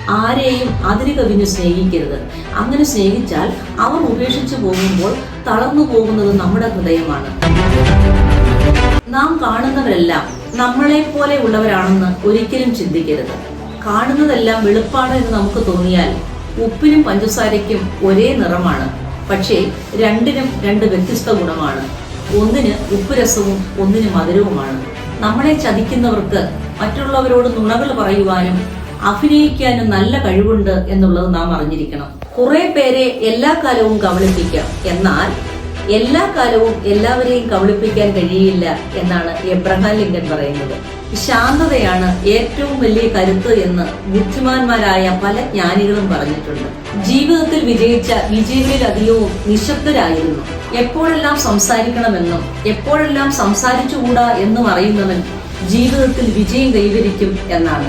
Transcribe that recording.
ആരെയും അതിര് കവിഞ്ഞ് സ്നേഹിക്കരുത്. അങ്ങനെ സ്നേഹിച്ചാൽ അവർ ഉപേക്ഷിച്ചു പോകുമ്പോൾ തളർന്നു പോകുന്നത് നമ്മുടെ ഹൃദയമാണ്. നാം കാണുന്നവരെല്ലാം നമ്മളെ പോലെ ഉള്ളവരാണെന്ന് ഒരിക്കലും ചിന്തിക്കരുത്. കാണുന്നതെല്ലാം വെളുപ്പാണ് എന്ന് നമുക്ക് തോന്നിയാൽ ഉപ്പിനും പഞ്ചസാരയ്ക്കും ഒരേ നിറമാണ്. പക്ഷേ രണ്ടിനും രണ്ട് വ്യത്യസ്ത ഗുണമാണ്. ഒന്നിന് ഉപ്പ് രസവും ഒന്നിന് മധുരവുമാണ്. നമ്മളെ ചതിക്കുന്നവർക്ക് മറ്റുള്ളവരോട് നുണകൾ പറയുവാനും അഭിനയിക്കാനും നല്ല കഴിവുണ്ട് എന്നുള്ളത് നാം അറിഞ്ഞിരിക്കണം. കുറെ പേരെ എല്ലാ കാലവും കബളിപ്പിക്കാം, എന്നാൽ എല്ലാ കാലവും എല്ലാവരെയും കബളിപ്പിക്കാൻ കഴിയില്ല എന്നാണ് എബ്രഹാം ലിങ്കൺ പറയുന്നത്. ശാന്തതയാണ് ഏറ്റവും വലിയ കരുത്ത് എന്ന് ബുദ്ധിമാന്മാരായ പല ജ്ഞാനികളും പറഞ്ഞിട്ടുണ്ട്. ജീവിതത്തിൽ വിജയിച്ച വിജയികളിലധികവും നിശബ്ദരായിരുന്നു. എപ്പോഴെല്ലാം സംസാരിക്കണമെന്നും എപ്പോഴെല്ലാം സംസാരിച്ചുകൂടാ എന്നും അറിയുന്നവൻ ജീവിതത്തിൽ വിജയം കൈവരിക്കും എന്നാണ്.